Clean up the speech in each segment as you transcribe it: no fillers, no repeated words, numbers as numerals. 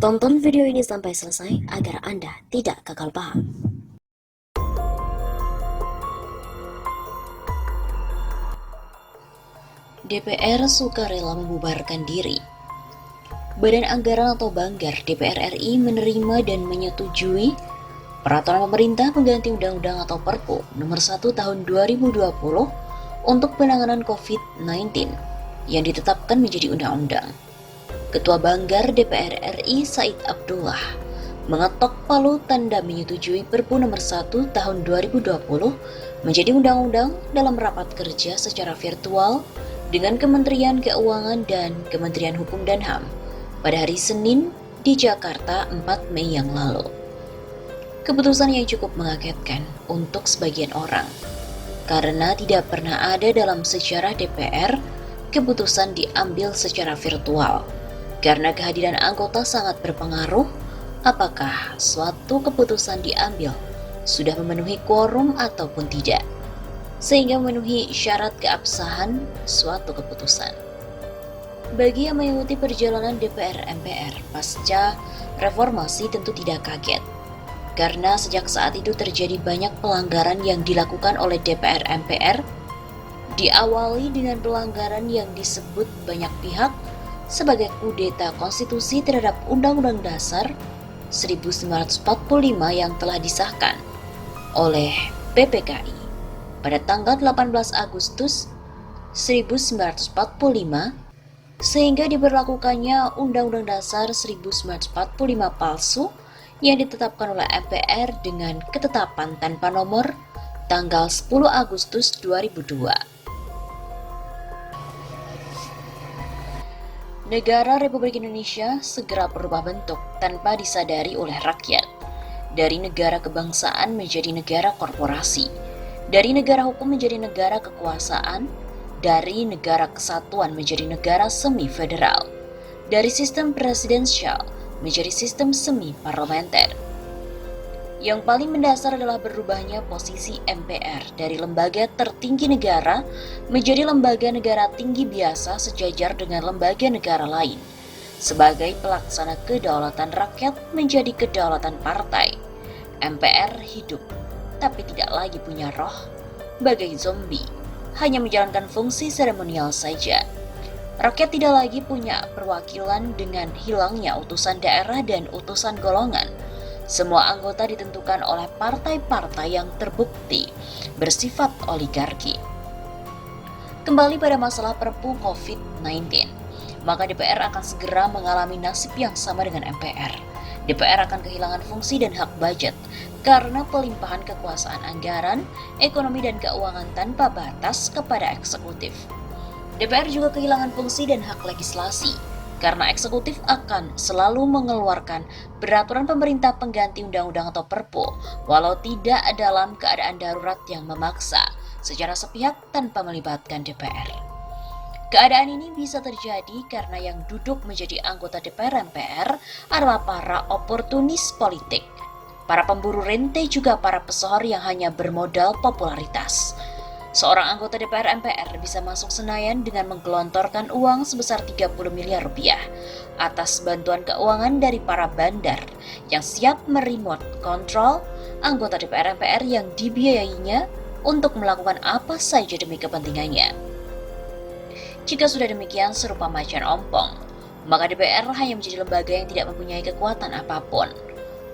Tonton video ini sampai selesai agar Anda tidak gagal paham. DPR sukarela membubarkan diri. Badan Anggaran atau Banggar DPR RI menerima dan menyetujui peraturan pemerintah pengganti Undang-Undang atau Perpu Nomor 1 Tahun 2020 untuk penanganan COVID-19 yang ditetapkan menjadi undang-undang. Ketua Banggar DPR RI Said Abdullah mengetok palu tanda menyetujui Perpu Nomor 1 Tahun 2020 menjadi undang-undang dalam rapat kerja secara virtual dengan Kementerian Keuangan dan Kementerian Hukum dan HAM pada hari Senin di Jakarta 4 Mei yang lalu. Keputusan yang cukup mengagetkan untuk sebagian orang, karena tidak pernah ada dalam sejarah DPR keputusan diambil secara virtual. Karena kehadiran anggota sangat berpengaruh, apakah suatu keputusan diambil sudah memenuhi quorum ataupun tidak, sehingga memenuhi syarat keabsahan suatu keputusan. Bagi yang mengikuti perjalanan DPR MPR pasca reformasi tentu tidak kaget, karena sejak saat itu terjadi banyak pelanggaran yang dilakukan oleh DPR MPR, diawali dengan pelanggaran yang disebut banyak pihak sebagai kudeta konstitusi terhadap Undang-Undang Dasar 1945 yang telah disahkan oleh PPKI pada tanggal 18 Agustus 1945 sehingga diberlakukannya Undang-Undang Dasar 1945 palsu yang ditetapkan oleh MPR dengan ketetapan tanpa nomor tanggal 10 Agustus 2002. Negara Republik Indonesia segera berubah bentuk tanpa disadari oleh rakyat. Dari negara kebangsaan menjadi negara korporasi. Dari negara hukum menjadi negara kekuasaan. Dari negara kesatuan menjadi negara semi-federal. Dari sistem presidensial menjadi sistem semi-parlementer. Yang paling mendasar adalah berubahnya posisi MPR dari lembaga tertinggi negara menjadi lembaga negara tinggi biasa sejajar dengan lembaga negara lain. Sebagai pelaksana kedaulatan rakyat menjadi kedaulatan partai. MPR hidup, tapi tidak lagi punya roh. Bagai zombie, hanya menjalankan fungsi seremonial saja. Rakyat tidak lagi punya perwakilan dengan hilangnya utusan daerah dan utusan golongan. Semua anggota ditentukan oleh partai-partai yang terbukti bersifat oligarki. Kembali pada masalah Perpu COVID-19, maka DPR akan segera mengalami nasib yang sama dengan MPR. DPR akan kehilangan fungsi dan hak budget karena pelimpahan kekuasaan anggaran, ekonomi dan keuangan tanpa batas kepada eksekutif. DPR juga kehilangan fungsi dan hak legislasi, karena eksekutif akan selalu mengeluarkan peraturan pemerintah pengganti undang-undang atau perpu, walau tidak dalam keadaan darurat yang memaksa secara sepihak tanpa melibatkan DPR. Keadaan ini bisa terjadi karena yang duduk menjadi anggota DPR MPR adalah para oportunis politik, para pemburu rente juga para pesohor yang hanya bermodal popularitas. Seorang anggota DPR MPR bisa masuk Senayan dengan menggelontorkan uang sebesar 30 miliar rupiah atas bantuan keuangan dari para bandar yang siap meremote kontrol anggota DPR MPR yang dibiayainya untuk melakukan apa saja demi kepentingannya. Jika sudah demikian serupa macan ompong, maka DPR hanya menjadi lembaga yang tidak mempunyai kekuatan apapun.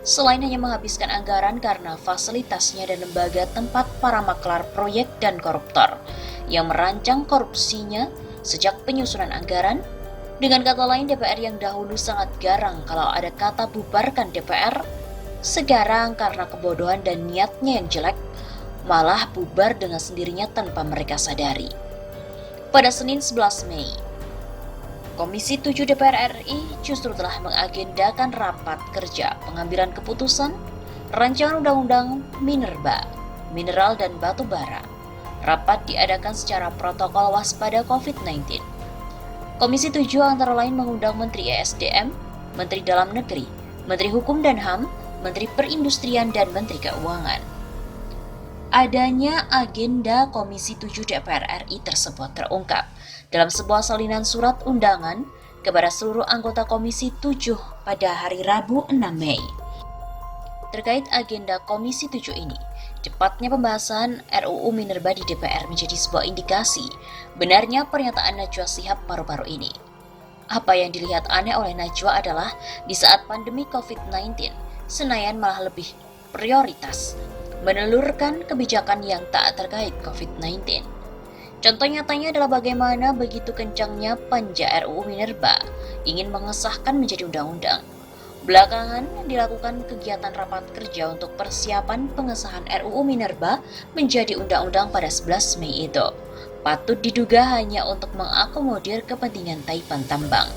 Selain hanya menghabiskan anggaran karena fasilitasnya dan lembaga tempat para maklar proyek dan koruptor yang merancang korupsinya sejak penyusunan anggaran. Dengan kata lain, DPR yang dahulu sangat garang kalau ada kata bubarkan DPR, sekarang karena kebodohan dan niatnya yang jelek, malah bubar dengan sendirinya tanpa mereka sadari. Pada Senin 11 Mei, Komisi 7 DPR RI justru telah mengagendakan rapat kerja pengambilan keputusan rancangan undang-undang minerba, mineral dan batu bara. Rapat diadakan secara protokol waspada COVID-19. Komisi 7 antara lain mengundang Menteri ESDM, Menteri Dalam Negeri, Menteri Hukum dan HAM, Menteri Perindustrian dan Menteri Keuangan. Adanya agenda Komisi 7 DPR RI tersebut terungkap dalam sebuah salinan surat undangan kepada seluruh anggota Komisi 7 pada hari Rabu 6 Mei. Terkait agenda Komisi 7 ini, cepatnya pembahasan RUU Minerba di DPR menjadi sebuah indikasi benarnya pernyataan Najwa Shihab paru-paru ini. Apa yang dilihat aneh oleh Najwa adalah di saat pandemi COVID-19, Senayan malah lebih prioritas menelurkan kebijakan yang tak terkait COVID-19. Contoh nyatanya adalah bagaimana begitu kencangnya panja RUU Minerba ingin mengesahkan menjadi undang-undang. Belakangan dilakukan kegiatan rapat kerja untuk persiapan pengesahan RUU Minerba menjadi undang-undang pada 11 Mei itu. Patut diduga hanya untuk mengakomodir kepentingan Taipan Tambang.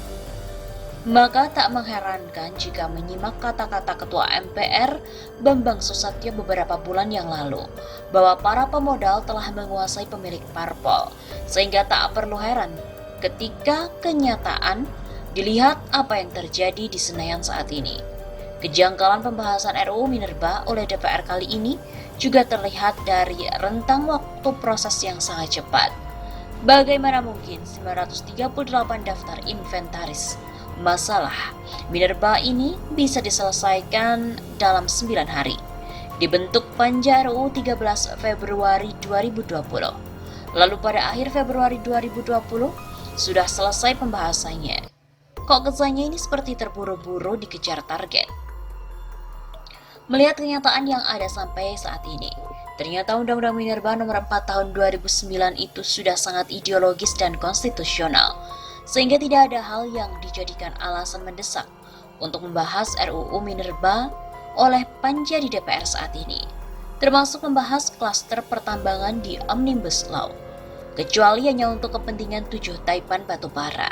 Maka tak mengherankan jika menyimak kata-kata Ketua MPR Bambang Susatyo beberapa bulan yang lalu bahwa para pemodal telah menguasai pemilik parpol, sehingga tak perlu heran ketika kenyataan dilihat apa yang terjadi di Senayan saat ini. Kejanggalan pembahasan RUU Minerba oleh DPR kali ini juga terlihat dari rentang waktu proses yang sangat cepat. Bagaimana mungkin 938 daftar inventaris masalah Minerba ini bisa diselesaikan dalam 9 hari? Dibentuk panja RUU 13 Februari 2020. Lalu pada akhir Februari 2020 sudah selesai pembahasannya. Kok kesannya ini seperti terburu-buru dikejar target? Melihat kenyataan yang ada sampai saat ini, ternyata Undang-Undang Minerba Nomor 4 Tahun 2009 itu sudah sangat ideologis dan konstitusional, sehingga tidak ada hal yang dijadikan alasan mendesak untuk membahas RUU Minerba oleh panja di DPR saat ini, termasuk membahas klaster pertambangan di Omnibus Law, kecuali hanya untuk kepentingan 7 Taipan Batubara.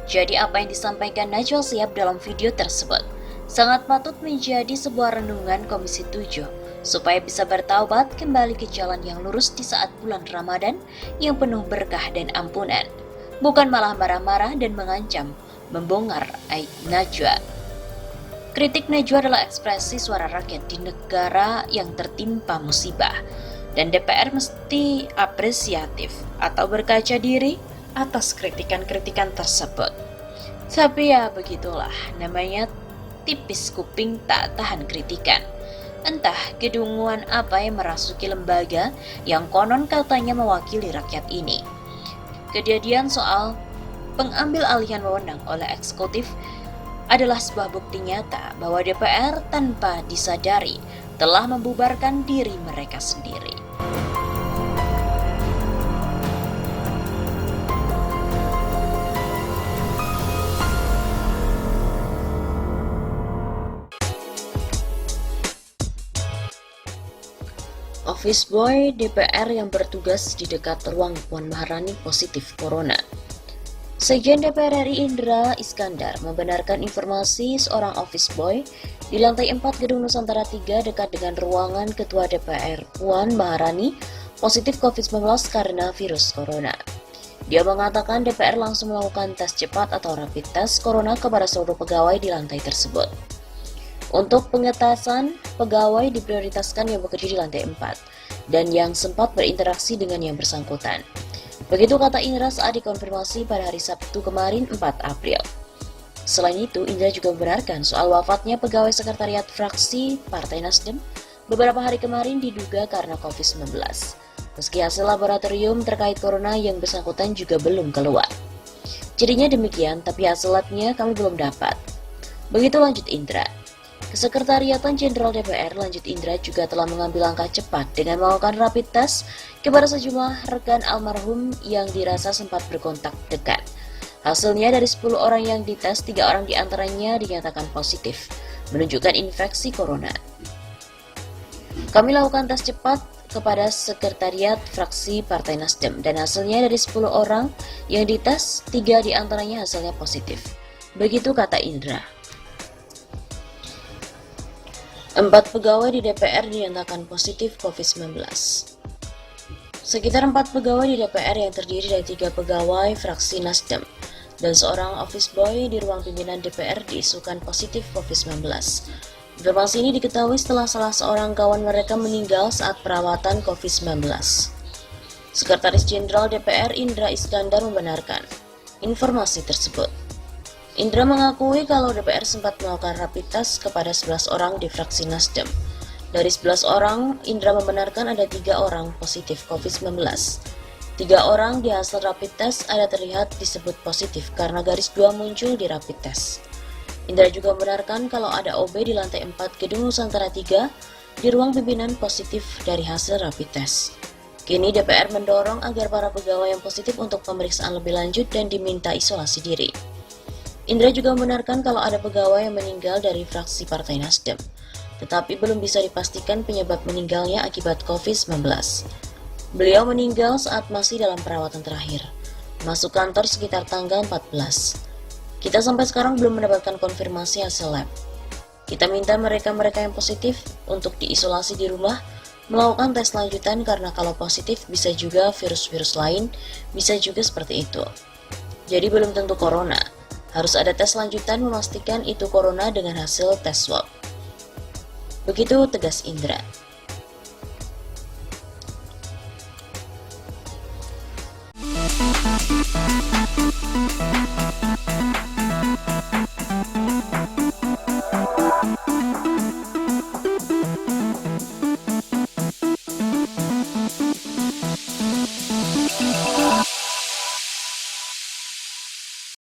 Jadi apa yang disampaikan Najwa Shihab dalam video tersebut sangat patut menjadi sebuah renungan Komisi 7 supaya bisa bertaubat kembali ke jalan yang lurus di saat bulan Ramadan yang penuh berkah dan ampunan, bukan malah marah-marah dan mengancam membongkar aib Najwa. Kritik Najwa adalah ekspresi suara rakyat di negara yang tertimpa musibah, dan DPR mesti apresiatif atau berkaca diri atas kritikan-kritikan tersebut. Tapi ya begitulah, namanya tipis kuping tak tahan kritikan. Entah kedunguan apa yang merasuki lembaga yang konon katanya mewakili rakyat ini. Kejadian soal pengambil alihan wewenang oleh eksekutif adalah sebuah bukti nyata bahwa DPR tanpa disadari telah membubarkan diri mereka sendiri. Office boy DPR yang bertugas di dekat ruang Puan Maharani positif corona. Sekjen DPR RI Indra Iskandar membenarkan informasi seorang office boy di lantai 4 Gedung Nusantara 3 dekat dengan ruangan Ketua DPR Puan Maharani positif COVID-19 karena virus corona. Dia mengatakan DPR langsung melakukan tes cepat atau rapid test corona kepada seluruh pegawai di lantai tersebut. Untuk pengetasan, pegawai diprioritaskan yang bekerja di lantai 4 dan yang sempat berinteraksi dengan yang bersangkutan. Begitu kata Indra saat dikonfirmasi pada hari Sabtu kemarin 4 April. Selain itu, Indra juga membenarkan soal wafatnya pegawai sekretariat fraksi Partai Nasdem beberapa hari kemarin diduga karena COVID-19. Meski hasil laboratorium terkait corona yang bersangkutan juga belum keluar. Jadinya demikian, tapi hasil labnya kami belum dapat. Begitu lanjut Indra. Kesekretariatan Jenderal DPR lanjut Indra juga telah mengambil langkah cepat dengan melakukan rapid test kepada sejumlah rekan almarhum yang dirasa sempat berkontak dekat. Hasilnya dari 10 orang yang dites, 3 orang diantaranya dinyatakan positif, menunjukkan infeksi corona. Kami lakukan tes cepat kepada sekretariat fraksi Partai Nasdem dan hasilnya dari 10 orang yang dites, 3 diantaranya hasilnya positif. Begitu kata Indra. 4 pegawai di DPR dinyatakan positif COVID-19. Sekitar 4 pegawai di DPR yang terdiri dari 3 pegawai fraksi Nasdem dan seorang office boy di ruang pimpinan DPR diisukan positif COVID-19. Informasi ini diketahui setelah salah seorang kawan mereka meninggal saat perawatan COVID-19. Sekretaris Jenderal DPR Indra Iskandar membenarkan informasi tersebut. Indra mengakui kalau DPR sempat melakukan rapid test kepada 11 orang di fraksi Nasdem. Dari 11 orang, Indra membenarkan ada 3 orang positif COVID-19. 3 orang di hasil rapid test ada terlihat disebut positif karena garis 2 muncul di rapid test. Indra juga membenarkan kalau ada OB di lantai 4 Gedung Nusantara 3 di ruang pimpinan positif dari hasil rapid test. Kini DPR mendorong agar para pegawai yang positif untuk pemeriksaan lebih lanjut dan diminta isolasi diri. Indra juga membenarkan kalau ada pegawai yang meninggal dari fraksi Partai Nasdem, tetapi belum bisa dipastikan penyebab meninggalnya akibat COVID-19. Beliau meninggal saat masih dalam perawatan terakhir, masuk kantor sekitar tanggal 14. Kita sampai sekarang belum mendapatkan konfirmasi hasil lab. Kita minta mereka-mereka yang positif untuk diisolasi di rumah, melakukan tes lanjutan karena kalau positif bisa juga virus-virus lain, bisa juga seperti itu. Jadi belum tentu corona, harus ada tes lanjutan memastikan itu corona dengan hasil tes swab. Begitu tegas Indra.